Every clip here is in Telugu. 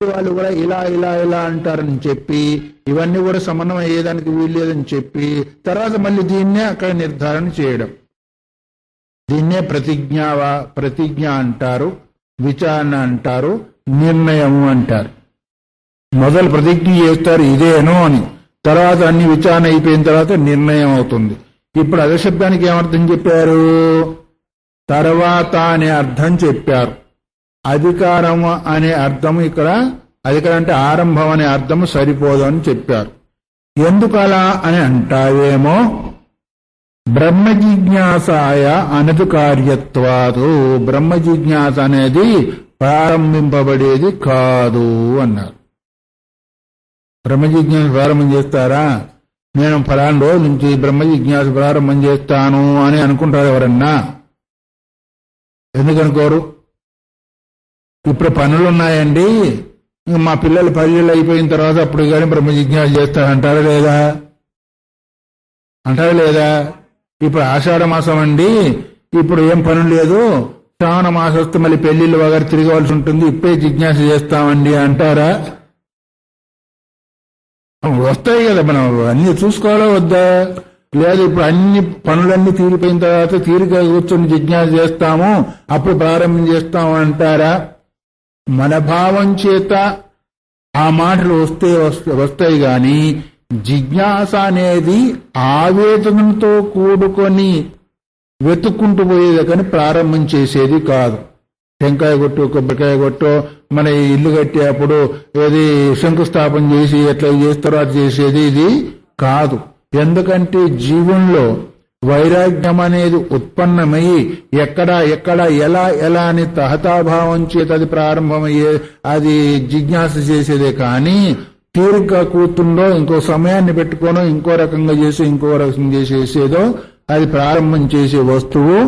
వాళ్ళు కూడా ఇలా ఇలా ఇలా అంటారని చెప్పి ఇవన్నీ కూడా సమన్వయం అయ్యేదానికి వీల్లేదని చెప్పి తర్వాత మళ్ళీ దీన్నే అక్కడ నిర్ధారణ చేయడం, దీన్నే ప్రతిజ్ఞ అంటారు, విచారణ అంటారు, నిర్ణయము అంటారు. మొదలు ప్రతిజ్ఞ చేస్తారు ఇదేనో అని, తర్వాత అన్ని విచారణ అయిపోయిన తర్వాత నిర్ణయం అవుతుంది. ఇప్పుడు అధశబ్దానికి ఏమర్థం చెప్పారు? తర్వాత అనే అర్థం చెప్పారు. అధికారం అనే అర్థం ఇక్కడ, అధికారం అంటే ఆరంభం అనే అర్థం సరిపోదు అని చెప్పారు. ఎందుకలా అని అంటావేమో, బ్రహ్మ జిజ్ఞాసాయ అనధికార్యత్వాదు, బ్రహ్మ జిజ్ఞాస అనేది ప్రారంభింపబడేది కాదు అన్నారు. బ్రహ్మ జిజ్ఞాస ప్రారంభం చేస్తారా? నేను ఫలానా రోజు నుంచి బ్రహ్మ జిజ్ఞాస ప్రారంభం చేస్తాను అని అనుకుంటారు ఎవరన్నా? ఎందుకనుకోరు? ఇప్పుడు పనులున్నాయండి, మా పిల్లలు పల్లెలు అయిపోయిన తర్వాత అప్పుడు కానీ బ్రహ్మ జిజ్ఞాస చేస్తారంటారా లేదా? అంటారా లేదా? ఇప్పుడు ఆషాఢ మాసం అండి, ఇప్పుడు ఏం పనులు లేదు, శ్రావణ మాసం వస్తే మళ్ళీ పెళ్లిళ్ళు వగరు తిరగవలసి ఉంటుంది, ఇప్పుడే జిజ్ఞాస చేస్తామండి అంటారా? వస్తాయి కదా, మనం అన్ని చూసుకోవాలా వద్దా? లేదు ఇప్పుడు అన్ని పనులన్నీ తీరిపోయిన తర్వాత తీరిక కూర్చొని జిజ్ఞాస చేస్తాము, అప్పుడు ప్రారంభం చేస్తాము అంటారా? మన భావం చేత ఆ మాటలు వస్తాయి గాని జిజ్ఞాస అనేది ఆవేదనతో కూడుకొని వెతుక్కుంటూ పోయేది కానీ ప్రారంభం చేసేది కాదు. టెంకాయ కొట్టు, కొబ్బరికాయ కొట్టు, మన ఇల్లు కట్టేప్పుడు ఏది శంకుస్థాపన చేసి ఎట్లా చేస్తారో అది చేసేది ఇది కాదు. ఎందుకంటే జీవుల్లో వైరాగ్యం అనేది ఉత్పన్నమయ్యి ఎక్కడ ఎలా ఎలా అని తహతాభావం చేత అది ప్రారంభమయ్యే, అది జిజ్ఞాస చేసేదే కానీ తీరిగ్గా కూర్చుండో ఇంకో సమయాన్ని పెట్టుకోనో ఇంకో రకంగా చేసి ఇంకో రకంగా చేసేదో అది ప్రారంభం చేసే వస్తువు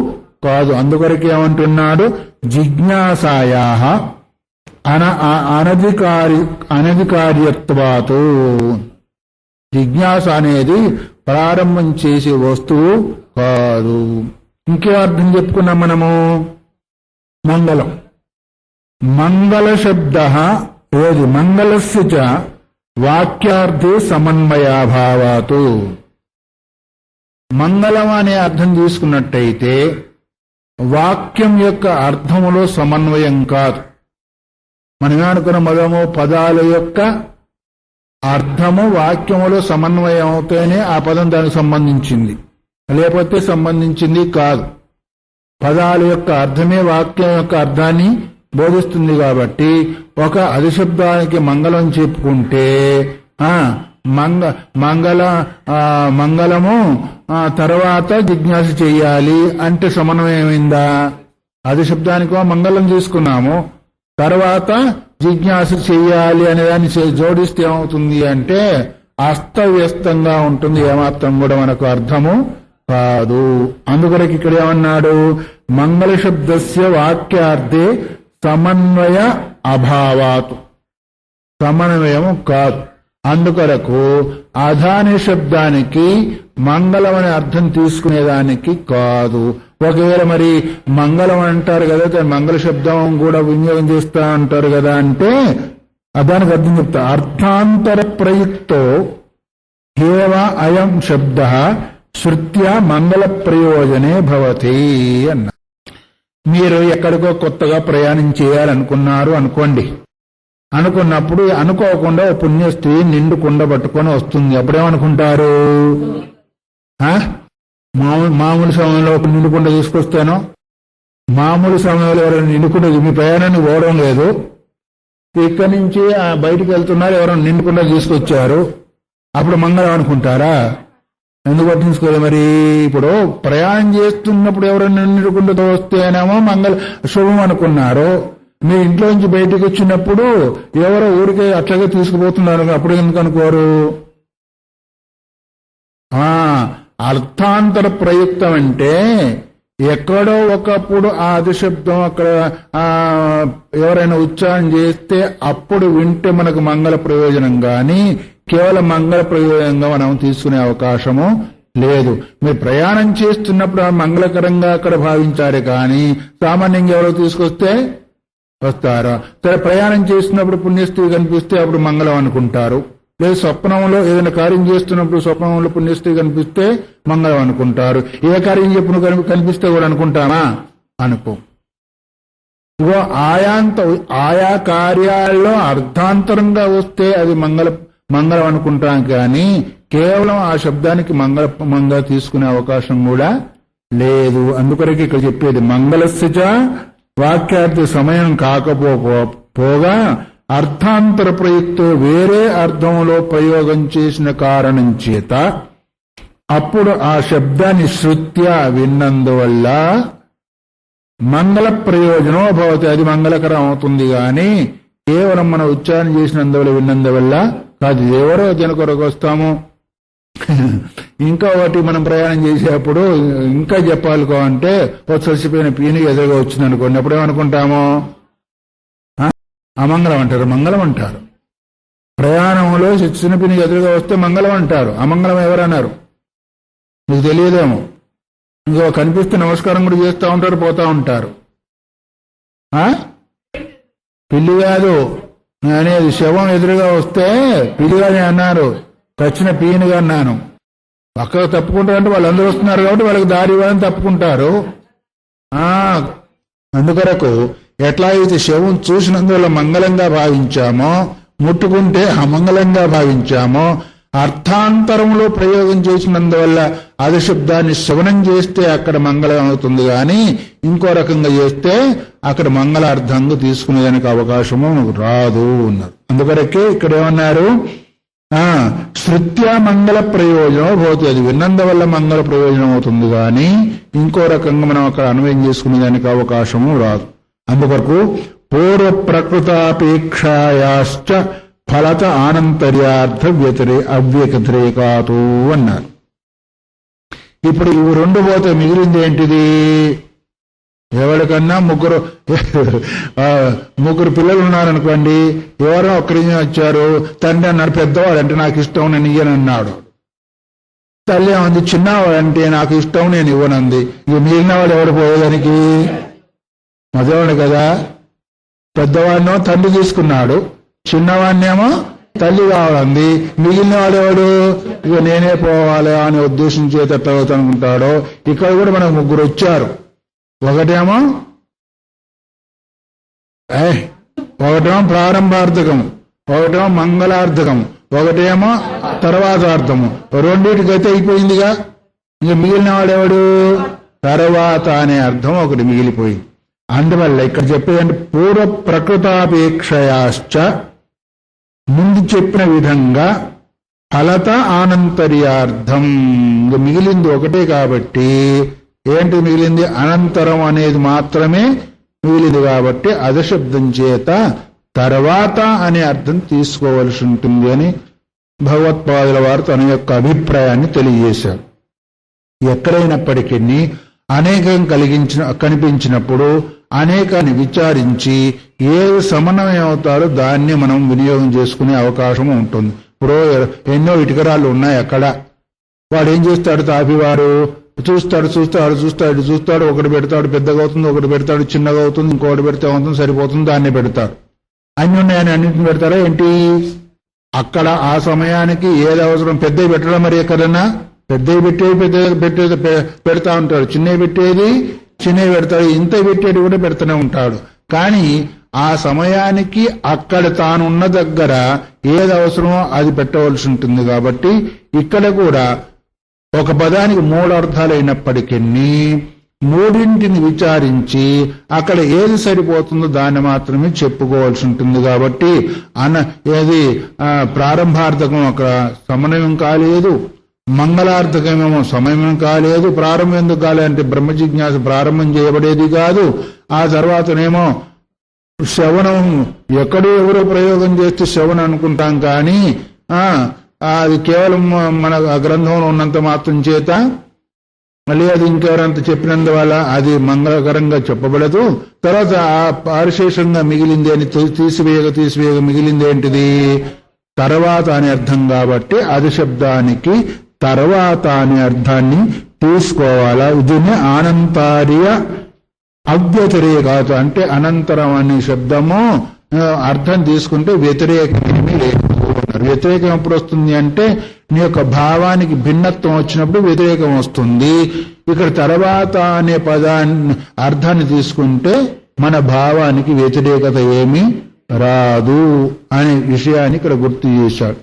కాదు. అందుకొరకు ఏమంటున్నాడు? జిజ్ఞాసాయా అనధికార్యత్వాతు, జిజ్ఞాస అనేది ప్రారంభం చేసే వస్తువు కాదు. ఇంకే అర్థం చెప్పుకున్నాం మనము? మంగళం, మంగళ శబ్ద ఏది మంగళస్య చ వాక్యార్థే సమన్వయాభావాతు. మంగళం అనే అర్థం తీసుకున్నట్టయితే వాక్యం యొక్క అర్థములో సమన్వయం కాదు. మనం ఏమనుకున్న మొదము పదాల యొక్క అర్థము వాక్యములో సమన్వయం అవుతేనే ఆ పదం దానికి సంబంధించింది, లేకపోతే సంబంధించింది కాదు. పదాల యొక్క అర్థమే వాక్యం యొక్క అర్థాన్ని బోధిస్తుంది. కాబట్టి ఒక అధిశబ్దానికి మంగళం చెప్పుకుంటే మంగళము తర్వాత జిజ్ఞాస చెయ్యాలి అంటే సమన్వయమైందా? అధిశబ్దానికో మంగళం తీసుకున్నాము, తర్వాత జిజ్ఞాస చెయ్యాలి అనే దాన్ని జోడిస్తే ఏమవుతుంది అంటే అస్తవ్యస్తంగా ఉంటుంది, ఏమాత్రం కూడా మనకు అర్థము కాదు. అందుకొరకు ఇక్కడ ఏమన్నాడు? మంగళ శబ్దస్య వాక్యార్థే సమన్వయ అభావాత్, సమన్వయము కాదు. అందుకొరకు అధాని శబ్దానికి మంగళం అనే అర్థం తీసుకునేదానికి కాదు. ఒకవేళ మరి మంగళం అంటారు కదా, మంగళ శబ్దం కూడా వినియోగం చేస్తా అంటారు కదా అంటే దానికి అర్థం చెప్తా. అర్థాంతర ప్రయుక్తో ఏవ అయం శబ్ద శృత్య మంగళ ప్రయోజనే భవతి అన్న. మీరు ఎక్కడికో కొత్తగా ప్రయాణం చేయాలనుకున్నారు అనుకోండి, అనుకున్నప్పుడు అనుకోకుండా పుణ్యస్త్రీ నిండు కుండ పట్టుకొని వస్తుంది. అప్పుడేమనుకుంటారు? మామూలు సమయంలో నిండుకుండ తీసుకొస్తాను, మామూలు సమయంలో ఎవరైనా నిండుకుండ, మీ ప్రయాణాన్ని పోవడం లేదు, ఇక్కడి నుంచి బయటికి వెళ్తున్నారు, ఎవరైనా నిండుకుండ తీసుకొచ్చారు, అప్పుడు మంగళం అనుకుంటారా? ఎందుకు పట్టించుకోలేదు? మరి ఇప్పుడు ప్రయాణం చేస్తున్నప్పుడు ఎవరైనా నిండుకుండతో వస్తేనేమో శుభం అనుకున్నారు. మీ ఇంట్లో నుంచి బయటకు వచ్చినప్పుడు ఎవరో ఊరికే అట్లాగే తీసుకుపోతున్నారు, అప్పుడు ఎందుకు అనుకోరు? అర్థాంతర ప్రయుక్తం అంటే ఎక్కడో ఒకప్పుడు ఆ అధిశబ్దం అక్కడ ఎవరైనా ఉచ్చారణ చేస్తే అప్పుడు వింటే మనకు మంగళ ప్రయోజనం గాని కేవలం మంగళ ప్రయోజనంగా మనం తీసుకునే అవకాశము లేదు. మీరు ప్రయాణం చేస్తున్నప్పుడు మంగళకరంగా అక్కడ భావించారే కానీ సామాన్యంగా ఎవరో తీసుకొస్తే వస్తారా? సరే, ప్రయాణం చేస్తున్నప్పుడు పుణ్యస్త్రీ కనిపిస్తే అప్పుడు మంగళం అనుకుంటారు. లేదు స్వప్నంలో ఏదైనా కార్యం చేస్తున్నప్పుడు స్వప్నంలో పుణ్యస్త్రీ కనిపిస్తే మంగళం అనుకుంటారు. ఏ కార్యం చెప్పిన కనిపిస్తే కూడా అనుకుంటామా? అనుకో. ఇగో ఆయా కార్యాల్లో అర్థాంతరంగా వస్తే అది మంగళం అనుకుంటాం, కానీ కేవలం ఆ శబ్దానికి మంగళ తీసుకునే అవకాశం కూడా లేదు. అందుకొరకు ఇక్కడ చెప్పేది మంగళస్య వాక్యార్థ సమయం కాకపోగా అర్థాంతర ప్రయుక్తో వేరే అర్థంలో ప్రయోగం చేసిన కారణం చేత అప్పుడు ఆ శబ్దాన్ని శృత్యా విన్నందువల్ల మంగళ ప్రయోజనం భవతి, అది మంగళకరం అవుతుంది. గాని కేవలం మనం ఉచ్చారణ చేసినందువల్ల విన్నందువల్ల కాదు. ఎవరో జన కొరకు వస్తాము. ఇంకా ఒకటి, మనం ప్రయాణం చేసేప్పుడు ఇంకా చెప్పాలికో అంటే చలిసిపోయిన పీని ఎదురుగా వచ్చింది అనుకోండి, అప్పుడేమనుకుంటాము? అమంగళం అంటారు. మంగళం అంటారు. ప్రయాణంలో చిన్న పీని ఎదురుగా వస్తే మంగళం అంటారు. అమంగళం ఎవరన్నారు? మీకు తెలియదేమో. ఇంకో కనిపిస్తే నమస్కారం కూడా చేస్తూ ఉంటారు, పోతా ఉంటారు. పిల్లి కాదు అనేది, శవం ఎదురుగా వస్తే పిల్లిగానే అన్నారు, తచ్చిన పీనుగా అన్నాను. పక్కకు తప్పుకుంటారంటే వాళ్ళందరూ వస్తున్నారు కాబట్టి వాళ్ళకి దారి ఇవ్వాలని తప్పుకుంటారు. అందుకొరకు ఎట్లా అయితే శవం చూసినందువల్ల మంగళంగా భావించామో, ముట్టుకుంటే అమంగళంగా భావించామో, అర్థాంతరంలో ప్రయోగం చేసినందువల్ల అధిశబ్దాన్ని శ్రవణం చేస్తే అక్కడ మంగళం అవుతుంది, కానీ ఇంకో రకంగా చేస్తే అక్కడ మంగళార్థంగా తీసుకునేదానికి అవకాశము రాదు అన్నారు. అందుకొరకే ఇక్కడ ఏమన్నారు? శృత్యా మంగళ ప్రయోజనం భవతి, అది విన్నందువల్ల మంగళ ప్రయోజనం అవుతుంది, కానీ ఇంకో రకంగా మనం అక్కడ అన్వయం చేసుకునేదానికి అవకాశము రాదు. అందుకొరకు పూర్వ ప్రకృతాపేక్షాయాశ్చ ఫలత ఆనంతర్యార్థ అవ్యతిరేకాతు అన్నారు. ఇప్పుడు ఇవి రెండు పోతే మిగిలింది ఏంటిది? ఎవరికన్నా ముగ్గురు పిల్లలు ఉన్నారనుకోండి, ఎవరో ఒక్కరి వచ్చారు, తండ్రి అన్నాడు పెద్దవాడు అంటే నాకు ఇష్టం నేను ఇయ్యనన్నాడు. తల్లి ఏమంది చిన్నవాడు అంటే నాకు ఇష్టం నేను ఇవ్వనంది. ఇక మిగిలిన వాడు ఎవడు పోయేదానికి? మగవాడు కదా. పెద్దవాడినో తండ్రి తీసుకున్నాడు, చిన్నవాడినేమో తల్లి కావాలంది. మిగిలిన వాడేవాడు ఇక నేనే పోవాలి అనే ఉద్దేశం చేత అనుకుంటాడో. ఇక్కడ కూడా మనకు ముగ్గురు వచ్చారు. ఒకటేమో ప్రారంభార్థకము, ఒకటేమో మంగళార్థకము, ఒకటేమో తర్వాతార్థము. రెండింటికైతే అయిపోయిందిగా. ఇంక మిగిలిన వాడేవాడు? తర్వాత అనే అర్థం ఒకటి మిగిలిపోయింది. అందువల్ల ఇక్కడ చెప్పేదంటే పూర్వ ప్రకృతాపేక్షయాశ్చ, ముందు చెప్పిన విధంగా ఫలత ఆనంతర్యార్థం. మిగిలింది ఒకటే కాబట్టి ఏంటి మిగిలింది? అనంతరం అనేది మాత్రమే మిగిలింది కాబట్టి అధశబ్దం చేత తర్వాత అనే అర్థం తీసుకోవలసి ఉంటుంది అని భగవత్పాదుల వారు తన యొక్క అభిప్రాయాన్ని తెలియజేశారు. ఎక్కడైనప్పటికీ అనేకం కనిపించినప్పుడు అనేకాన్ని విచారించి ఏది సమన్వయం అవుతారో దాన్ని మనం వినియోగం చేసుకునే అవకాశం ఉంటుంది. ఇప్పుడు ఎన్నో ఇటుకరాళ్ళు ఉన్నాయి అక్కడ. వాడు ఏం చేస్తాడు? తాపివారు చూస్తాడు, ఒకటి పెడతాడు పెద్దగా అవుతుంది, ఒకటి పెడతాడు చిన్నగా అవుతుంది, ఇంకొకటి పెడితే అవుతుంది సరిపోతుంది, దాన్ని పెడతాడు. అన్ని ఉన్నాయని అన్నింటిని పెడతారా ఏంటి? అక్కడ ఆ సమయానికి ఏది అవసరం పెద్దవి పెట్టడం, మరి ఎక్కడన్నా పెద్దవి పెట్టేది పెడతా ఉంటాడు, చిన్నవి పెట్టేది చిన్నవి పెడతాడు, ఇంత పెట్టేది కూడా పెడుతూనే ఉంటాడు. కానీ ఆ సమయానికి అక్కడ తానున్న దగ్గర ఏది అవసరమో అది పెట్టవలసి ఉంటుంది. కాబట్టి ఇక్కడ కూడా ఒక పదానికి మూడు అర్థాలైనప్పటికీ మూడింటిని విచారించి అక్కడ ఏది సరిపోతుందో దాన్ని మాత్రమే చెప్పుకోవాల్సి ఉంటుంది. కాబట్టి ఏది ప్రారంభార్థకం అక్కడ సమన్వయం కాలేదు, మంగళార్థకమేమో సమయం కాలేదు. ప్రారంభం ఎందుకు కాలేదంటే బ్రహ్మ జిజ్ఞాస ప్రారంభం చేయబడేది కాదు. ఆ తర్వాతనేమో శ్రవణం ఎక్కడో ఎవరో ప్రయోగం చేస్తే శ్రవణం అనుకుంటాం, కానీ అది కేవలం మన గ్రంథంలో ఉన్నంత మాత్రం చేత మళ్ళీ అది ఇంకెవరంత చెప్పినందువల్ల అది మంగళకరంగా చెప్పబడదు. తర్వాత ఆ పారిశేషంగా మిగిలింది అని తీసివేయగా మిగిలింది ఏంటిది? తర్వాత అనే అర్థం. కాబట్టి అది శబ్దానికి తర్వాత అనే అర్థాన్ని తీసుకోవాలా. దీన్ని ఆనంతార్య అవ్యతిరేకాత అంటే అనంతరం అనే శబ్దము అర్థం తీసుకుంటే వ్యతిరేకమేమీ లేదు అన్నారు. వ్యతిరేకం ఎప్పుడు వస్తుంది అంటే నీ యొక్క భావానికి భిన్నత్వం వచ్చినప్పుడు వ్యతిరేకం వస్తుంది. ఇక్కడ తర్వాత అనే పదాన్ని అర్థాన్ని తీసుకుంటే మన భావానికి వ్యతిరేకత ఏమీ రాదు అనే విషయాన్ని ఇక్కడ గుర్తు చేశాడు.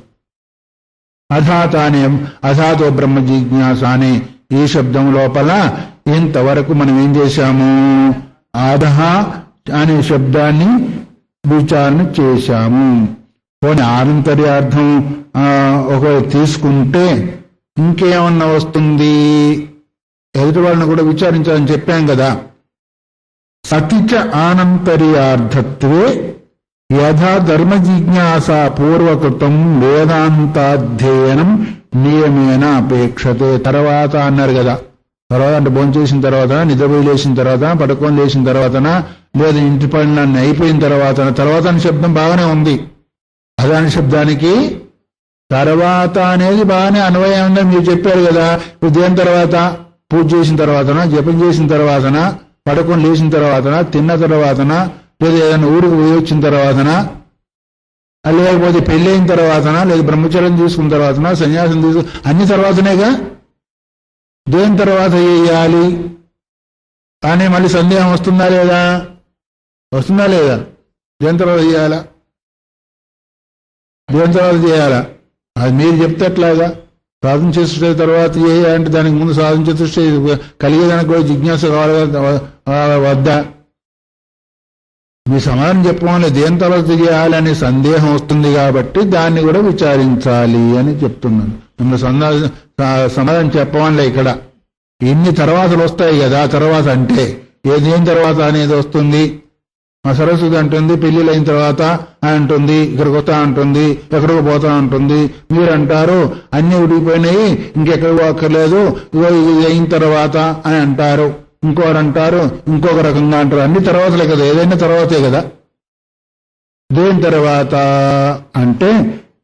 అథాతో బ్రహ్మ జిజ్ఞాస అనే ఈ శబ్దం లోపల ఇంతవరకు మనం ఏం చేశాము, అధహ అనే శబ్దాన్ని విచారణ చేశాము. పోనీ ఆనంతర్యార్థం ఒకవేళ తీసుకుంటే ఇంకేమన్నా వస్తుంది, ఎదుటి వాళ్ళని కూడా విచారించాలని చెప్పాం కదా. సతిచ ఆనంతర్యార్థత్వే యథా ధర్మ జిజ్ఞాస పూర్వకృతం వేదాంతాధ్యయనం నియమేన అపేక్షతే. తర్వాత అన్నారు కదా, తర్వాత అంటే భోజనం చేసిన తర్వాత, నిద్రపోయి లేచిన తర్వాత, పడుకొని లేచిన తర్వాతనా, లేదా ఇంటి పనులన్నీ అయిపోయిన తర్వాత అనే శబ్దం బాగానే ఉంది. అదాని శబ్దానికి తర్వాత అనేది బాగానే అన్వయం ఉందని మీరు చెప్పారు కదా. ఇప్పుడు దేని తర్వాత, పూజ చేసిన తర్వాతనా, జపం చేసిన తర్వాతనా, పడుకొని లేచిన తర్వాతనా, తిన్న తర్వాతనా, లేదా ఏదైనా ఊరికి పోయి వచ్చిన తర్వాతనా, లేకపోతే పెళ్ళి అయిన తర్వాతనా, లేదా బ్రహ్మచర్యం తీసుకున్న తర్వాతనా, సన్యాసం అన్ని తర్వాతనేగా. దేని తర్వాత చేయాలి కానీ మళ్ళీ సందేహం వస్తుందా లేదా, దేని తర్వాత చేయాలా, దేని తర్వాత చేయాలా అది మీరు చెప్తే ఎట్లాగా. సాధన చేసే తర్వాత చేయాలంటే దానికి ముందు సాధన చేస్తే కలిగేదానికి కూడా జిజ్ఞాస కావాలి వద్దా. మీ సమాధానం చెప్పమని దేని తర్వాత చేయాలనే సందేహం వస్తుంది కాబట్టి దాన్ని కూడా విచారించాలి అని చెప్తున్నాను. మిమ్మల్ని సమాధానం చెప్పమనిలే. ఇక్కడ ఇన్ని తర్వాతలు వస్తాయి కదా. తర్వాత అంటే ఏదేం తర్వాత అనేది వస్తుంది. మా సరస్వతి అంటుంది పెళ్లిళ్ళు అయిన తర్వాత అంటుంది, ఇక్కడికి వస్తా అంటుంది, ఎక్కడికి పోతా అంటుంది. మీరంటారు అన్ని ఉడిగిపోయినాయి, ఇంకెక్కడికి అక్కర్లేదు, ఇది అయిన తర్వాత అని అంటారు. ఇంకోరు అంటారు ఇంకొక రకంగా అంటారు. అన్ని తర్వాతలే కదా, ఏదైనా తర్వాతే కదా. దేని తర్వాత అంటే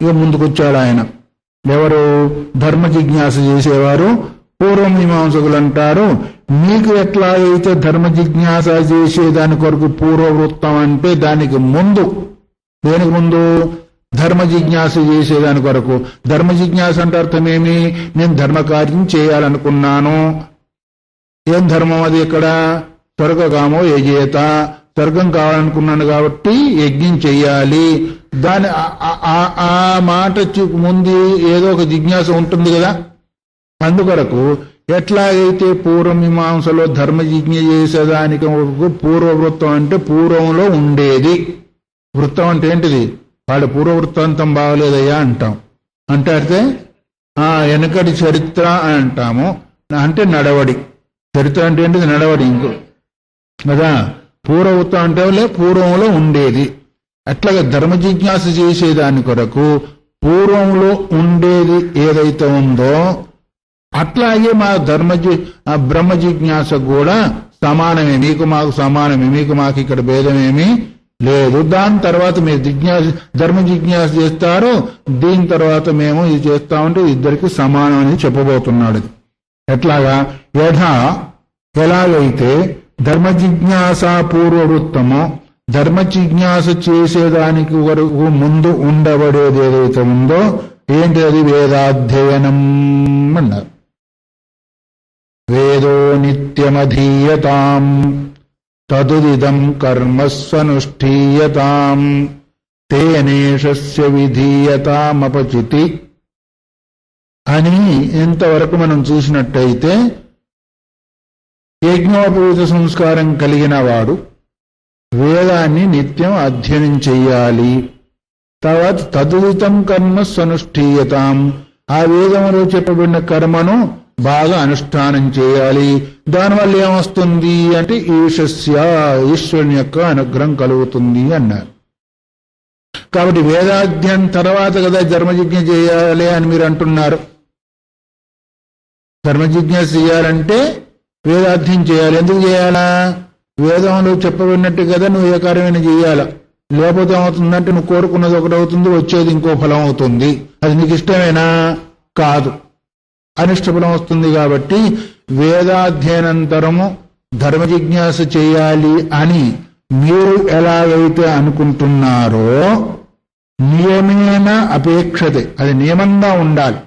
ఇక ముందుకొచ్చాడు ఆయన. ఎవరు? ధర్మ జిజ్ఞాస చేసేవారు పూర్వమీమాంసకులు అంటారు. మీకు ఎట్లా అయితే ధర్మ జిజ్ఞాస చేసేదాని కొరకు పూర్వవృత్తం అంటే దానికి ముందు, దేనికి ముందు? ధర్మ జిజ్ఞాస చేసేదాని కొరకు. ధర్మ జిజ్ఞాస అంటే అర్థమేమి? నేను ధర్మకార్యం చేయాలనుకున్నాను. ఏం ధర్మం అది? ఇక్కడ స్వర్గకామో యజేత, స్వర్గం కావాలనుకున్నాను కాబట్టి యజ్ఞం చెయ్యాలి. దాని ఆ మాట ముందు ఏదో ఒక జిజ్ఞాస ఉంటుంది కదా. అందుకొరకు ఎట్లాగైతే పూర్వమీమాంసలో ధర్మ జిజ్ఞ చేసేదానికి పూర్వవృత్తం అంటే పూర్వంలో ఉండేది. వృత్తం అంటే ఏంటిది? వాళ్ళ పూర్వవృత్తాంతం బాగలేదయ్యా అంటాం. అంటే వెనకటి చరిత్ర అని అంటాము. అంటే నడవడి. చరిత్ర అంటే ఏంటిది? నడవడి. ఇంకో కదా పూర్వవృత్తం అంటే పూర్వంలో ఉండేది. అట్లాగే ధర్మ జిజ్ఞాస చేసేదాని కొరకు పూర్వంలో ఉండేది ఏదైతే ఉందో అట్లాగే మా బ్రహ్మ జిజ్ఞాస కూడా సమానమే. మీకు మాకు సమానమే, మీకు మాకు ఇక్కడ భేదమేమీ లేదు. దాని తర్వాత మీరు ధర్మ జిజ్ఞాస చేస్తారు, దీని తర్వాత మేము ఇది చేస్తామంటే ఇద్దరికి సమానం అని చెప్పబోతున్నాడు. ఎట్లాగా? ఎలాగైతే ధర్మ జిజ్ఞాస పూర్వవృత్తమో ధర్మ జిజ్ఞాస చేసేదానికి వరకు ముందు ఉండబడేది ఏదైతే ఉందో ఏంటి అది? వేదాధ్యయనం అన్నారు. వేదో నిత్యమధీయతాం తదుదిదం కర్మస్వనుష్ఠీయతాం తేనేషస్య విధీయతామపచితి అని ఇంతవరకు మనం చూసినట్టయితే యజ్ఞోపవీత సంస్కారం కలిగిన వాడు వేదాన్ని నిత్యం అధ్యయనం చెయ్యాలి. తర్వాత తదుదితం కర్మ స్వనుష్ఠీయతాం, ఆ వేదంలో చెప్పబడిన కర్మను బాగా అనుష్ఠానం చేయాలి. దానివల్ల ఏమొస్తుంది అంటే ఈశస్య, ఈశ్వరుని యొక్క అనుగ్రహం కలుగుతుంది అన్నారు. కాబట్టి వేదాధ్యయనం తర్వాత కదా ధర్మజిజ్ఞ చేయాలి అని మీరు అంటున్నారు. ధర్మజిజ్ఞ చేయాలంటే వేదాధ్యయనం చేయాలి. ఎందుకు చేయాలా? వేదంలో చెప్పబడినట్టు కదా నువ్వు ఏ కార్యమైనా చేయాలా. లేకపోతే ఏమవుతుందంటే నువ్వు కోరుకున్నది ఒకటి అవుతుంది, వచ్చేది ఇంకో ఫలం అవుతుంది. అది నీకు ఇష్టమేనా? కాదు, అనిష్ట ఫలం వస్తుంది. కాబట్టి వేదాధ్యయనంతరము ధర్మ జిజ్ఞాస చేయాలి అని మీరు ఎలాగైతే అనుకుంటున్నారో నియమేన అపేక్షతే, అది నియమంగా ఉండాలి.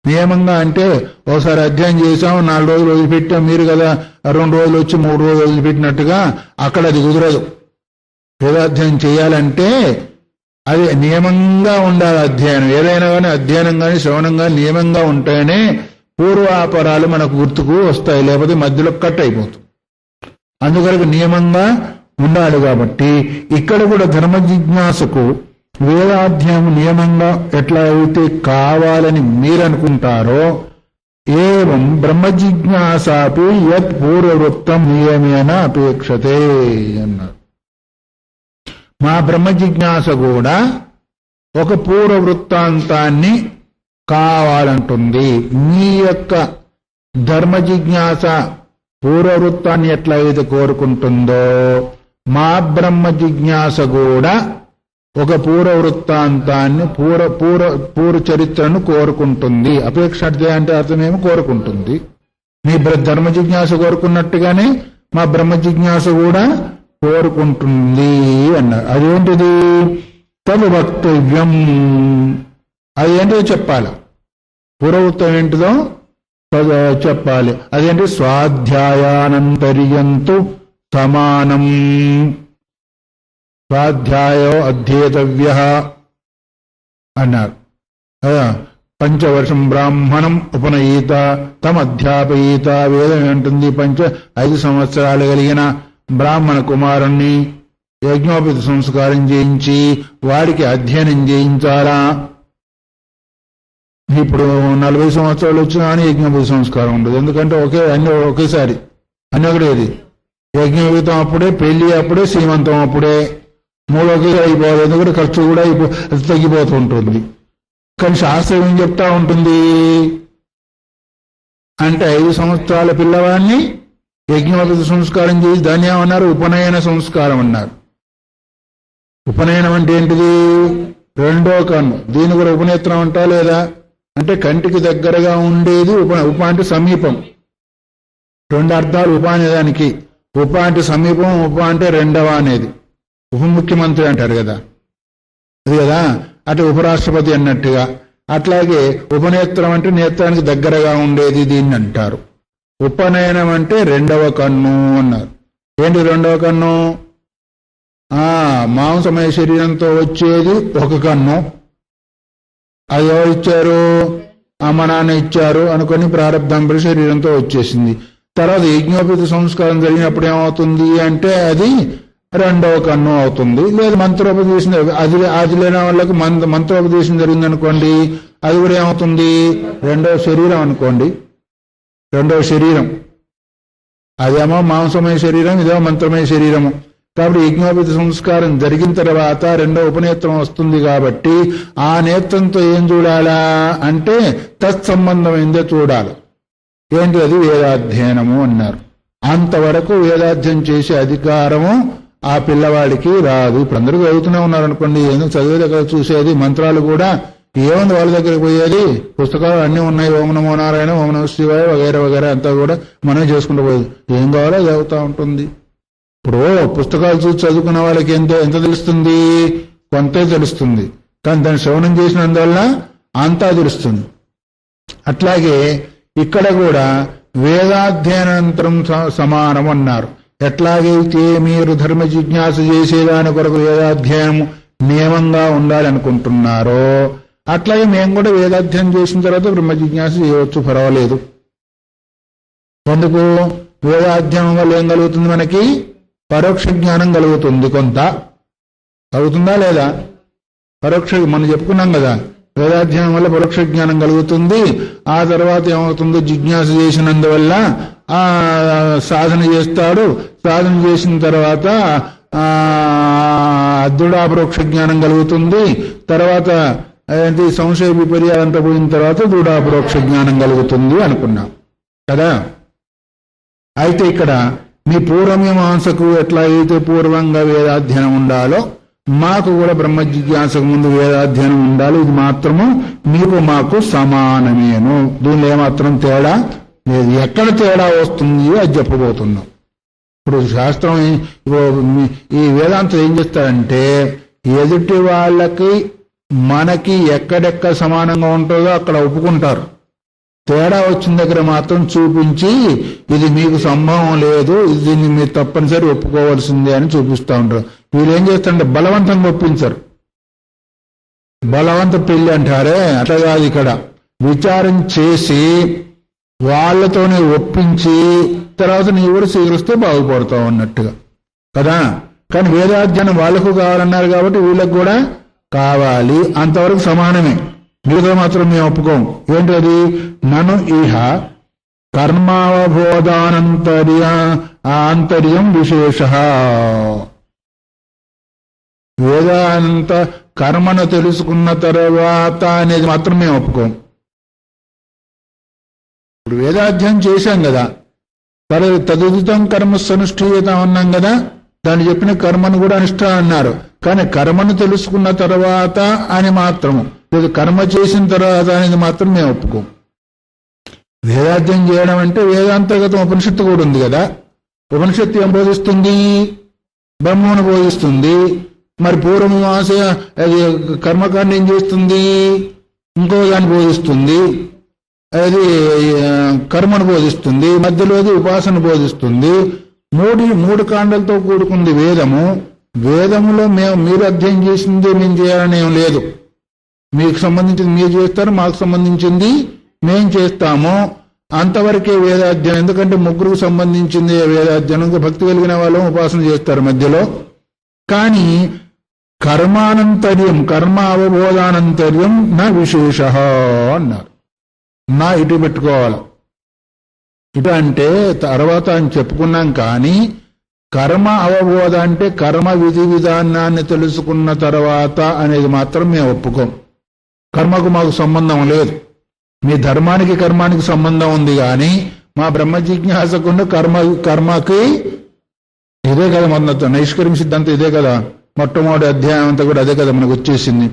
నియమంగా అంటే ఒకసారి అధ్యయనం చేశాం, 4 రోజులు వదిలిపెట్టాం, మీరు కదా 2 రోజులు వచ్చి 3 రోజులు వదిలిపెట్టినట్టుగా అక్కడ అది కుదరదు. వేదాధ్యయనం చేయాలంటే అది నియమంగా ఉండాలి. అధ్యయనం ఏదైనా కానీ అధ్యయనం కానీ శ్రవణం కానీ నియమంగా ఉంటేనే పూర్వాపరాలు మనకు గుర్తుకు వస్తాయి, లేకపోతే మధ్యలో కట్ అయిపోతుంది. అందుకొరకు నియమంగా ఉండాలి. కాబట్టి ఇక్కడ కూడా ధర్మ జిజ్ఞాసకు వేదాధ్యాయం నియమంగా ఎట్లా అయితే కావాలని మీరనుకుంటారో ఏవం బ్రహ్మ జిజ్ఞాసాపి యత్ పూర్వవృత్తం నియమేన అపేక్షతే అన్నారు. మా బ్రహ్మ జిజ్ఞాస కూడా ఒక పూర్వవృత్తాంతాన్ని కావాలంటుంది. మీ యొక్క ధర్మ జిజ్ఞాస పూర్వవృత్తాన్ని ఎట్లయితే కోరుకుంటుందో మా బ్రహ్మ జిజ్ఞాస కూడా ఒక పూర్వవృత్తాంతాన్ని పూర్వ చరిత్రను కోరుకుంటుంది. అపేక్ష అంటే అర్థమేమో కోరుకుంటుంది. మీ ధర్మ జిజ్ఞాస కోరుకున్నట్టుగానే మా బ్రహ్మ జిజ్ఞాస కూడా కోరుకుంటుంది అన్నారు. అదేంటిది? తదు వక్తవ్యం, అదేంటిదో చెప్పాలి. పూర్వవృత్తం ఏంటిదో చెప్పాలి. అదేంటి? స్వాధ్యాయానంతర్యంతు సమానం, స్వాధ్యాయో అధ్యేతవ్య అన్నారు. పంచవర్షం బ్రాహ్మణం ఉపనయీత తమధ్యాపయీత. వేదం ఏంటుంది? 5 సంవత్సరాలు కలిగిన బ్రాహ్మణ కుమారుణ్ణి యజ్ఞోపేత సంస్కారం చేయించి వాడికి అధ్యయనం చేయించాలా. ఇప్పుడు 40 సంవత్సరాలు వచ్చినా అని యజ్ఞోపేత సంస్కారం ఉండదు. ఎందుకంటే ఒకేసారి అన్ని ఒకటేది. యజ్ఞోపేతం అప్పుడే, పెళ్లి అప్పుడే, శ్రీమంతం అప్పుడే, 3 ఒకేసారి అయిపోవాలి. ఎందుకంటే ఖర్చు కూడా తగ్గిపోతూ ఉంటుంది. కానీ శాస్త్రం ఏం చెప్తా ఉంటుంది అంటే 5 సంవత్సరాల పిల్లవాడిని యజ్ఞోపేత సంస్కారం చేసి దాన్ని ఏమన్నారు? ఉపనయన సంస్కారం అన్నారు. ఉపనయనం అంటే ఏంటిది? 2వ కన్ను. దీన్ని కూడా ఉపనేత్రం అంటా లేదా? అంటే కంటికి దగ్గరగా ఉండేది. ఉప అంటే సమీపం. 2 అర్థాలు ఉప అనేదానికి. ఉప అంటే సమీపం, ఉప అంటే 2వ అనేది. ఉప ముఖ్యమంత్రి అంటారు కదా, అది కదా. అంటే ఉపరాష్ట్రపతి అన్నట్టుగా. అట్లాగే ఉపనేత్రం అంటే నేత్రానికి దగ్గరగా ఉండేది, దీన్ని అంటారు. ఉపనయనం అంటే 2వ కన్ను అన్నారు. ఏంటి 2వ కన్ను? మాంసమయ శరీరంతో వచ్చేది ఒక కన్ను. అది ఎవరు ఇచ్చారు? అమ్మ నాన్న ఇచ్చారు అనుకొని ప్రారంభం శరీరంతో వచ్చేసింది. తర్వాత యజ్ఞోపేత సంస్కారం జరిగినప్పుడు ఏమవుతుంది అంటే అది 2వ కన్ను అవుతుంది. లేదు మంత్రోపదేశం అది లేని వాళ్ళకి మంత్రోపదేశం జరిగింది అనుకోండి, అది కూడా ఏమవుతుంది? 2వ శరీరం అనుకోండి. 2వ శరీరం. అదేమో మాంసమయ శరీరం, ఇదేమో మంత్రమయ శరీరము. కాబట్టి యజ్ఞోపేత సంస్కారం జరిగిన తర్వాత 2వ ఉపనేత్రం వస్తుంది. కాబట్టి ఆ నేత్రంతో ఏం చూడాలా అంటే తత్సంబంధమైందే చూడాలి. ఏంటి అది? వేదాధ్యయనము అన్నారు. అంతవరకు వేదాధ్యయనం చేసే అధికారము ఆ పిల్లవాడికి రాదు. ఇప్పుడు అందరూ చదువుతూనే ఉన్నారు అనుకోండి, ఎందుకు చదివే దగ్గర చూసేది? మంత్రాలు కూడా ఏముంది వాళ్ళ దగ్గరికి పోయేది? పుస్తకాలు అన్నీ ఉన్నాయి. ఓం నమో నారాయణ, ఓం నమో శివాయ వగైరా వగైరా అంతా కూడా మనం చేసుకుంటూ పోయేది. ఏం కావాలో చదువుతూ ఉంటుంది. ఇప్పుడు పుస్తకాలు చూసి చదువుకున్న వాళ్ళకి ఎంత తెలుస్తుంది? కొంతే తెలుస్తుంది. కానీ దాన్ని శ్రవణం చేసినందువల్ల అంతా తెలుస్తుంది. అట్లాగే ఇక్కడ కూడా వేదాధ్యయనానంతరం సమానం అన్నారు. ఎట్లాగైతే మీరు ధర్మ జిజ్ఞాస చేసేదాని కొరకు వేదాధ్యయనం నియమంగా ఉండాలనుకుంటున్నారో అట్లాగే మేము కూడా వేదాధ్యయనం చేసిన తర్వాత బ్రహ్మ జిజ్ఞాస చేయవచ్చు, పర్వాలేదు. ఎందుకు? వేదాధ్యయనం వల్ల ఏం కలుగుతుంది? మనకి పరోక్ష జ్ఞానం కలుగుతుంది. కొంత కలుగుతుందా లేదా? పరోక్ష మనం చెప్పుకున్నాం కదా, వేదాధ్యయనం వల్ల పరోక్ష జ్ఞానం కలుగుతుంది. ఆ తర్వాత ఏమవుతుందో? జిజ్ఞాస చేసినందువల్ల సాధన చేస్తాడు. సాధన చేసిన తర్వాత దృఢాపరోక్ష జ్ఞానం కలుగుతుంది. తర్వాత ఏంటి? సంశయ విపర్యాలంతా పోయిన తర్వాత దృఢాపరోక్ష జ్ఞానం కలుగుతుంది అనుకున్నాం కదా. అయితే ఇక్కడ మీ పూర్వమీమాంసకు ఎట్లా అయితే పూర్వంగా వేదాధ్యయనం ఉండాలో మాకు కూడా బ్రహ్మ జిజ్ఞాసకు ముందు వేదాధ్యయనం ఉండాలి. ఇది మాత్రము మీకు మాకు సమానమేను. దీనిలో ఏమాత్రం తేడా లేదు. ఎక్కడ తేడా వస్తుంది అది చెప్పబోతున్నాం. ఇప్పుడు శాస్త్రం ఈ వేదాంతం ఏం చేస్తారంటే ఎదుటి వాళ్ళకి మనకి ఎక్కడెక్కడ సమానంగా ఉంటుందో అక్కడ ఒప్పుకుంటారు. తేడా వచ్చిన దగ్గర మాత్రం చూపించి ఇది మీకు సంభవం లేదు, దీన్ని మీరు తప్పనిసరి ఒప్పుకోవాల్సిందే అని చూపిస్తూ ఉంటారు. వీళ్ళు ఏం చేస్తారంటే బలవంతంగా ఒప్పించరు. బలవంత పెళ్లి అంటారే అట్లా కాదు. ఇక్కడ విచారం చేసి వాళ్ళతోనే ఒప్పించి తర్వాత నీవు కూడా స్వీకరిస్తే బాగుపడతావు అన్నట్టుగా కదా. కానీ వేదాధ్యయనం వాళ్ళకు కావాలన్నారు కాబట్టి వీళ్ళకు కూడా కావాలి, అంతవరకు సమానమే. మిగతా మాత్రం మేము ఒప్పుకోం. ఏంటది? నను ఇహ ఆంతర్యం విశేష. వేదాంత కర్మను తెలుసుకున్న తర్వాత అనేది మాత్రం మేము ఒప్పుకోం. ఇప్పుడు వేదాధ్యయనం చేశాం కదా, తదుదితం కర్మ సనుష్ఠీయత అన్నాం కదా, దాన్ని చెప్పిన కర్మను కూడా అనుష్ఠా అన్నారు. కానీ కర్మను తెలుసుకున్న తర్వాత అని మాత్రము, లేదు కర్మ చేసిన తర్వాత అనేది మాత్రం మేము ఒప్పుకోం. వేదాధ్యయనం చేయడం అంటే వేదాంతర్గతం ఉపనిషత్తు కూడా ఉంది కదా. ఉపనిషత్తు ఏం బోధిస్తుంది? బ్రహ్మను బోధిస్తుంది. మరి పూర్వమాస కర్మకాండ ఏం చేస్తుంది? ఇంకో దాన్ని బోధిస్తుంది. అది కర్మను బోధిస్తుంది. మధ్యలోది ఉపాసన బోధిస్తుంది. మూడు కాండలతో కూడుకుంది వేదము. వేదములో మీరు అధ్యయనం చేసింది మేము చేయాలని ఏం లేదు. మీకు సంబంధించింది మీరు చేస్తారు, మాకు సంబంధించింది మేం చేస్తాము. అంతవరకే వేదాధ్యయనం. ఎందుకంటే ముగ్గురికి సంబంధించింది వేదాధ్యయనం. భక్తి కలిగిన వాళ్ళు ఉపాసన చేస్తారు మధ్యలో. కానీ కర్మానంతర్యం, కర్మ అవబోధానంతర్యం నా విశేష అన్నారు. నా ఇటు పెట్టుకోవాలి. ఇటు అంటే తర్వాత అని చెప్పుకున్నాం. కానీ కర్మ అవబోధ అంటే కర్మ విధి విధానాన్ని తెలుసుకున్న తర్వాత అనేది మాత్రం మేము ఒప్పుకోం. కర్మకు మాకు సంబంధం లేదు. మీ ధర్మానికి కర్మానికి సంబంధం ఉంది, కానీ మా బ్రహ్మ జిజ్ఞాసకున్న కర్మకి ఇదే కదా మొదట నైష్కర్మ సిద్ధాంతం ఇదే కదా. మొట్టమొదటి అధ్యాయం అంతా కూడా అదే కదా మనకు వచ్చేసింది.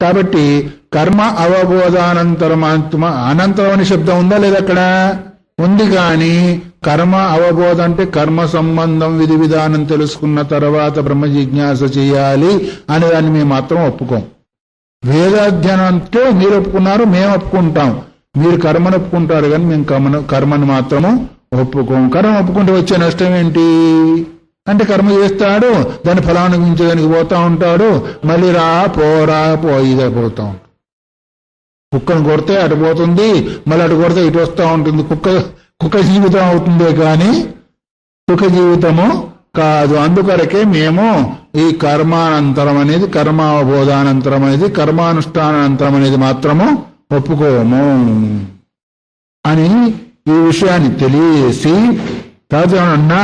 కాబట్టి కర్మ అవబోధానంతరం అనంతరం అనే శబ్దం ఉందా లేదా? అక్కడ ఉంది. కానీ కర్మ అవబోధ అంటే కర్మ సంబంధం విధి విధానం తెలుసుకున్న తర్వాత బ్రహ్మ జిజ్ఞాస చేయాలి అనే దాన్ని మేము మాత్రం ఒప్పుకోం. వేదాధ్యయనం అంటే మీరు ఒప్పుకున్నారు, మేము ఒప్పుకుంటాం. మీరు కర్మను ఒప్పుకుంటారు, కానీ మేము కర్మను మాత్రము ఒప్పుకోం. కర్మ ఒప్పుకుంటే వచ్చే నష్టం ఏంటి అంటే కర్మ చేస్తాడు, దాన్ని ఫలాన్ని మించడానికి పోతా ఉంటాడు, మళ్ళీ ఇదే పోతా ఉంటాడు. కుక్కను కొడితే అటు పోతుంది, మళ్ళీ అటు కొడితే ఇటు వస్తూ ఉంటుంది. కుక్క జీవితం అవుతుందే కానీ కుక్క జీవితము కాదు. అందుకొరకే మేము ఈ కర్మానంతరం అనేది, కర్మావబోధానంతరం అనేది, కర్మానుష్ఠానానంతరం అనేది మాత్రము ఒప్పుకోము అని ఈ విషయాన్ని తెలియసి తదన్నా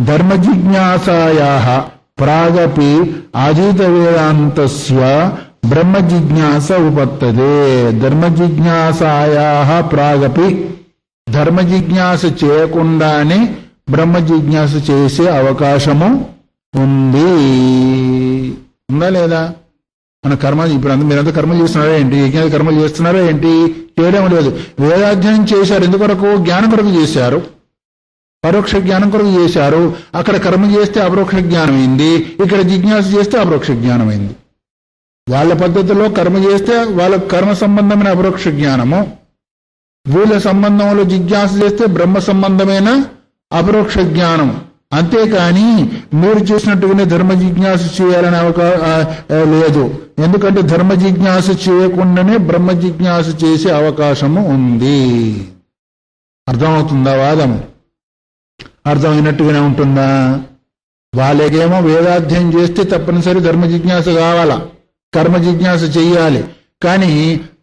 ధర్మ జిజ్ఞాసాయా ప్రాగపి అధీత వేదాంతస్య బ్రహ్మ జిజ్ఞాస ఉపత్తదే. ధర్మ జిజ్ఞాసాయా ప్రాగపి, ధర్మ జిజ్ఞాస చేయకుండానే బ్రహ్మ జిజ్ఞాస చేసే అవకాశము ఉంది. ఉందా లేదా? మన కర్మ ఇప్పుడు మీరంతా కర్మలు చేస్తున్నారా ఏంటి? యజ్ఞాలు కర్మలు చేస్తున్నారా ఏంటి? చేయడం లేదు. వేదాధ్యయనం చేశారు, ఎందుకొరకు? జ్ఞానం కొరకు చేశారు, పరోక్ష జ్ఞానం కొరకు చేశారు. అక్కడ కర్మ చేస్తే అపరోక్ష జ్ఞానమైంది, ఇక్కడ జిజ్ఞాస చేస్తే అపరోక్ష జ్ఞానమైంది. వాళ్ళ పద్ధతిలో కర్మ చేస్తే వాళ్ళ కర్మ సంబంధమైన అపరోక్ష జ్ఞానము, వీళ్ళ సంబంధంలో జిజ్ఞాస చేస్తే బ్రహ్మ సంబంధమైన అపరోక్ష జ్ఞానం. అంతేకాని మీరు చేసినట్టుగానే ధర్మ జిజ్ఞాస చేయాలని లేదు. ఎందుకంటే ధర్మ జిజ్ఞాస చేయకుండానే బ్రహ్మ జిజ్ఞాస చేసే అవకాశము ఉంది. అర్థమవుతుందా వాదము? అర్థమైనట్టుగానే ఉంటుందా? వాళ్ళకేమో వేదాధ్యయనం చేస్తే తప్పనిసరి ధర్మ జిజ్ఞాస కావాలా, కర్మ జిజ్ఞాస చెయ్యాలి. కానీ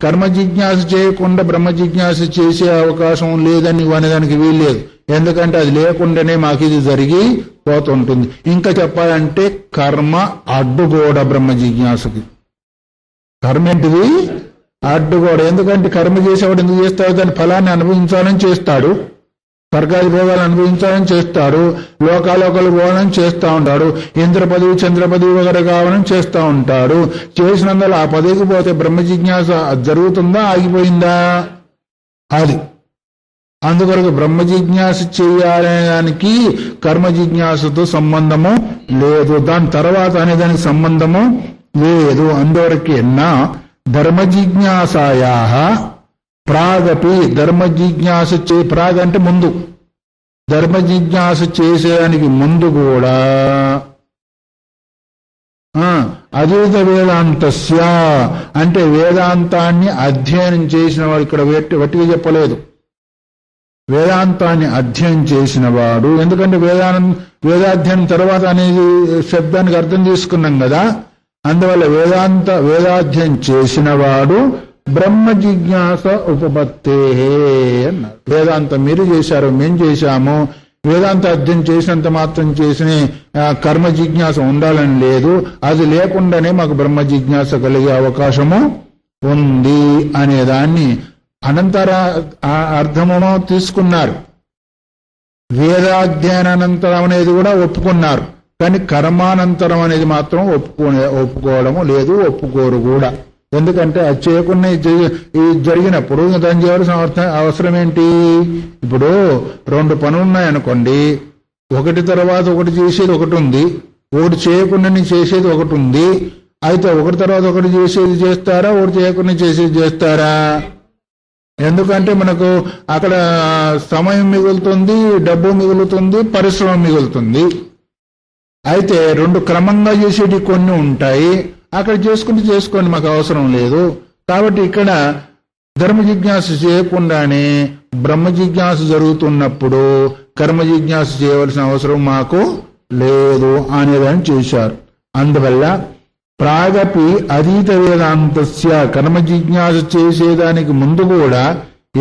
కర్మ జిజ్ఞాస చేయకుండా బ్రహ్మ జిజ్ఞాస చేసే అవకాశం లేదని అనేదానికి వీల్లేదు. ఎందుకంటే అది లేకుండానే మాకు ఇది జరిగి పోతుంటుంది. ఇంకా చెప్పాలంటే కర్మ అడ్డుగోడ బ్రహ్మ జిజ్ఞాసకి. కర్మ ఏంటిది? అడ్డుగోడ. ఎందుకంటే కర్మ చేసేవాడు ఎందుకు చేస్తాడు? దాని ఫలాన్ని అనుభవించాలని చేస్తాడు, స్వర్గాది భోగాలు అనుభవించాలని చేస్తాడు, లోకాలోకాలు పోవాలని చేస్తూ ఉంటాడు, ఇంద్ర పదవి చంద్ర పదవి వగైరా కావాలని చేస్తూ ఉంటాడు. చేసినందులో ఆ పదవికి పోతే బ్రహ్మ జిజ్ఞాస జరుగుతుందా, ఆగిపోయిందా? అది అందుకొరకు బ్రహ్మ జిజ్ఞాస చేయాలనే దానికి కర్మ జిజ్ఞాసతో సంబంధము లేదు, దాని తర్వాత అనే దానికి సంబంధము లేదు. అందువరకే నా ధర్మ జిజ్ఞాసాయా ప్రాగపి ధర్మ జిజ్ఞాస ప్రాగ్ అంటే ముందు, ధర్మ జిజ్ఞాస చేసేదానికి ముందు కూడా అద్వైత వేదాంతస్య అంటే వేదాంతాన్ని అధ్యయనం చేసిన వాడు, ఇక్కడ వట్టిగా చెప్పలేదు, వేదాంతాన్ని అధ్యయనం చేసిన వాడు. ఎందుకంటే వేదాధ్యయనం తర్వాత అనేది శబ్దానికి అర్థం తీసుకున్నాం కదా, అందువల్ల వేదాధ్యయనం చేసిన వాడు బ్రహ్మ జిజ్ఞాస ఉపపత్తే అన్నారు. వేదాంతం మీరు చేశారు, మేం చేశాము, వేదాంత అధ్యయనం చేసినంత మాత్రం చేసిన కర్మ జిజ్ఞాస ఉండాలని లేదు, అది లేకుండానే మాకు బ్రహ్మ జిజ్ఞాస కలిగే అవకాశము ఉంది అనేదాన్ని అనంతర అర్థమును తీసుకున్నారు. వేదాధ్యయనానంతరం అనేది కూడా ఒప్పుకున్నారు, కానీ కర్మానంతరం అనేది మాత్రం ఒప్పుకోవడము లేదు, ఒప్పుకోరు కూడా. ఎందుకంటే అది చేయకుండా జరిగినప్పుడు దాన్ని చేయవలసిన అవసరం ఏంటి? ఇప్పుడు 2 పనులు ఉన్నాయనుకోండి, ఒకటి తర్వాత ఒకటి చేసేది ఒకటి ఉంది, ఒకటి చేయకుండా చేసేది ఒకటి ఉంది. అయితే ఒకటి తర్వాత ఒకటి చేసేది చేస్తారా, ఒకటి చేయకుండా చేసేది చేస్తారా? ఎందుకంటే మనకు అక్కడ సమయం మిగులుతుంది, డబ్బు మిగులుతుంది, పరిశ్రమ మిగులుతుంది. అయితే 2 క్రమంగా చేసేటి కొన్ని ఉంటాయి, అక్కడ చేసుకోండి, మాకు అవసరం లేదు. కాబట్టి ఇక్కడ ధర్మ జిజ్ఞాస చేయకుండానే బ్రహ్మ జిజ్ఞాస జరుగుతున్నప్పుడు కర్మ జిజ్ఞాస చేయవలసిన అవసరం మాకు లేదు అనేదాన్ని చేశారు. అందువల్ల ప్రాగపి అతీత వేదాంతస్య కర్మ జిజ్ఞాస చేసేదానికి ముందు కూడా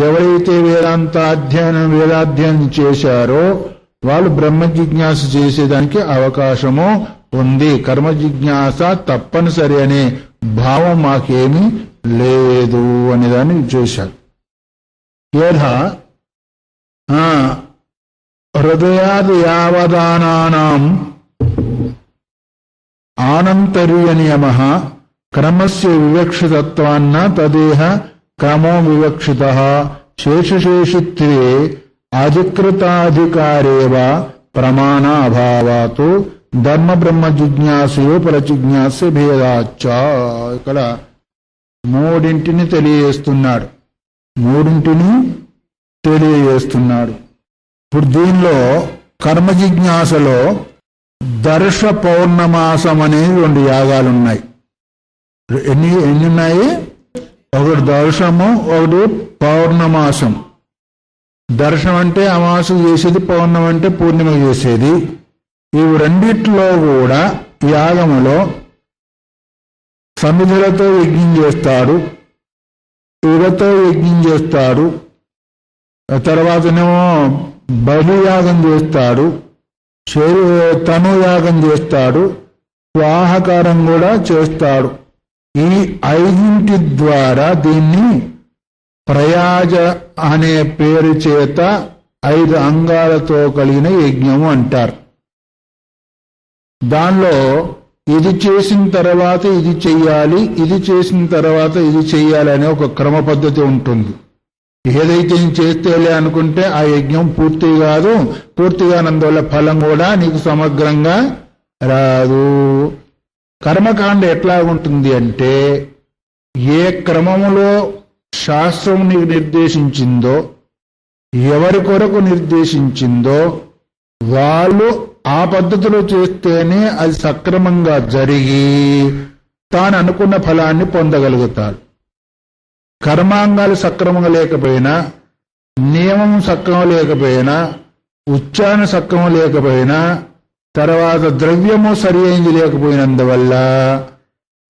ఎవరైతే వేదాధ్యయనం చేశారో వాళ్ళు బ్రహ్మ జిజ్ఞాస చేసేదానికి అవకాశము ఉంది. కర్మ జిజ్ఞాస తప్పనిసరి అనే భావం మాకేమీ లేదు అనేదాన్ని చేశారు. యథా హృదయాద్ యావదానానాం ఆనంతర్య నియమః క్రమస్య వివక్షితత్వాన్న తదేహ క్రమో వివక్షితః శేషశేషిత్వే అధికృతాధికారేవ ప్రమాణ అభావాత్ ధర్మ బ్రహ్మ జిజ్ఞాసయో పరజిజ్ఞాస భేదాచ్చ. ఇక్కడ 3 తెలియజేస్తున్నాడు. ఇప్పుడు దీనిలో కర్మ జిజ్ఞాసలో దర్శ పౌర్ణమాసం అనేది 2 యాగాలున్నాయి. ఎన్ని ఉన్నాయి? ఒకటి దర్శము, ఒకటి పౌర్ణమాసం. దర్శనం అంటే అమావాస్య చేసేది, పౌర్ణమి అంటే పూర్ణిమ చేసేది. ఇవి రెండిట్లో కూడా యాగములో సమిధులతో యజ్ఞం చేస్తాడు, యుగతో యజ్ఞం చేస్తాడు, తర్వాతనేమో బలియాగం చేస్తాడు, తనుయాగం చేస్తాడు, స్వాహకారం కూడా చేస్తాడు. ఈ 5 ద్వారా దీన్ని ప్రయాజ అనే పేరు చేత 5 అంగాలతో కలిగిన యజ్ఞము అంటారు. దానిలో ఇది చేసిన తర్వాత ఇది చెయ్యాలి, ఇది చేసిన తర్వాత ఇది చెయ్యాలి అనే ఒక క్రమ పద్ధతి ఉంటుంది. ఏదైతే చేస్తేలే అనుకుంటే ఆ యజ్ఞం పూర్తి కాదు, పూర్తిగానందువల్ల ఫలం కూడా నీకు సమగ్రంగా రాదు. కర్మకాండ ఎట్లా ఉంటుంది అంటే, ఏ క్రమములో శాస్త్రం నీకు నిర్దేశించిందో, ఎవరి కొరకు నిర్దేశించిందో వాళ్ళు ఆ పద్ధతిలో చేస్తేనే అది సక్రమంగా జరిగి తాను అనుకున్న ఫలాన్ని పొందగలుగుతాడు. కర్మాంగాలు సక్రమంగా లేకపోయినా, నియమం సక్రమం లేకపోయినా, ఉచ్చారణ సక్రమం లేకపోయినా, తర్వాత ద్రవ్యము సరి అయింది లేకపోయినందువల్ల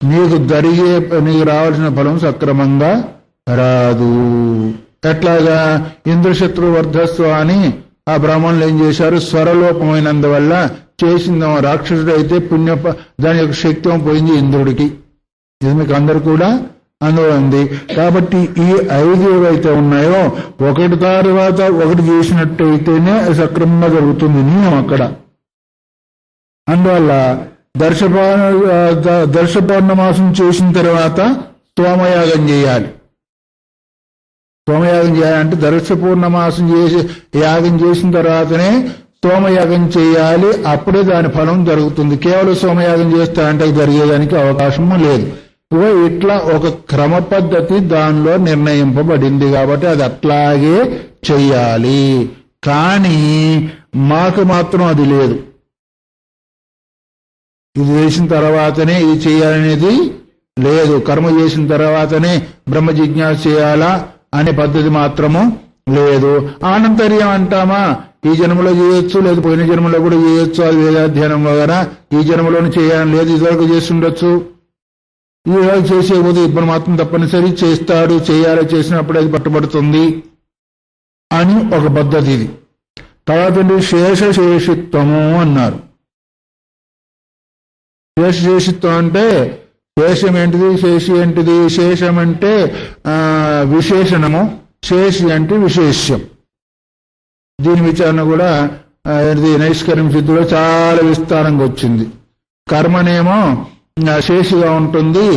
నీకు రావాల్సిన ఫలం సక్రమంగా రాదు. ఎట్లాగా? ఇంద్రశత్రు వర్ధస్వ అని ఆ బ్రాహ్మణులు ఏం చేశారు? స్వరలోపమైనందువల్ల చేసింది రాక్షసుడు అయితే దాని యొక్క శక్తి పోయింది ఇంద్రుడికి. ఇది మీకు అందరు కూడా అనుభవం ఉంది. కాబట్టి ఈ 5 ఏవైతే ఉన్నాయో ఒకటి తర్వాత ఒకటి చేసినట్టయితేనే సక్రమంగా జరుగుతుంది నియమం అక్కడ. అందువల్ల దర్శ పౌర్ణమాసం చేసిన తర్వాత సోమయాగం చేయాలి. సోమయాగం చేయాలంటే దర్శ పూర్ణమాసం చేసి యాగం చేసిన తర్వాతనే సోమయాగం చేయాలి. అప్పుడే దాని ఫలం జరుగుతుంది. కేవలం సోమయాగం చేస్తారంటే జరిగేదానికి అవకాశము లేదు. ఇట్లా ఒక క్రమ పద్ధతి దానిలో నిర్ణయింపబడింది కాబట్టి అది అట్లాగే చెయ్యాలి. కానీ మాకు మాత్రం అది లేదు. ఇది చేసిన తర్వాతనే ఇది చేయాలనేది లేదు. కర్మ చేసిన తర్వాతనే బ్రహ్మ జిజ్ఞాస చేయాలా అనే పద్ధతి మాత్రము లేదు. ఆనంతర్యం అంటామా, ఈ జన్మలో చేయొచ్చు, లేదు పోయిన జన్మలో కూడా చేయొచ్చు. అది వేదాధ్యయనంలో కదా ఈ జన్మలోనే చేయాలని లేదు, ఇదివరకు చేస్తుండొచ్చు. ఈ రోజు చేసేపోతే ఇప్పుడు మాత్రం తప్పనిసరి చేస్తాడు, చేయాలి, చేసినప్పుడు అది పట్టుబడుతుంది అని ఒక పద్ధతి ఇది. తర్వాత శేషశేషిత్వము అన్నారు. శేషశేషిత్వం అంటే శేషం ఏంటిది, శేషి ఏంటిది? శేషం అంటే విశేషణము, శేషి అంటే విశేష్యం. దీని విచారణ కూడా నైష్కర్మ సిద్ధిలో చాలా విస్తారంగా వచ్చింది. కర్మనేమో శేషిగా ఉంటుంది,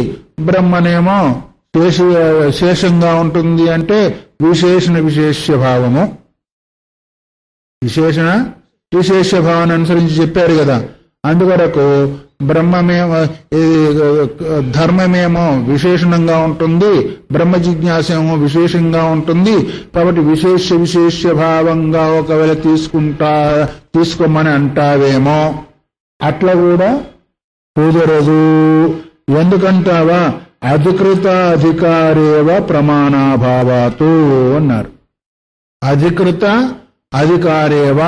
బ్రహ్మనేమో శేషంగా ఉంటుంది. అంటే విశేషణ విశేష్య భావము, విశేషణ విశేష భావాన్ని అనుసరించి చెప్పారు కదా. అందువరకు బ్రహ్మమేమో ధర్మమేమో విశేషణంగా ఉంటుంది, బ్రహ్మ జిజ్ఞాసేమో విశేషంగా ఉంటుంది. కాబట్టి విశేష భావంగా ఒకవేళ తీసుకోమని అంటావేమో, అట్లా కూడా కుదరదు. ఎందుకంటావా? అధికృత అధికారేవ ప్రమాణాభావాతు అన్నారు. అధికృత అధికారేవ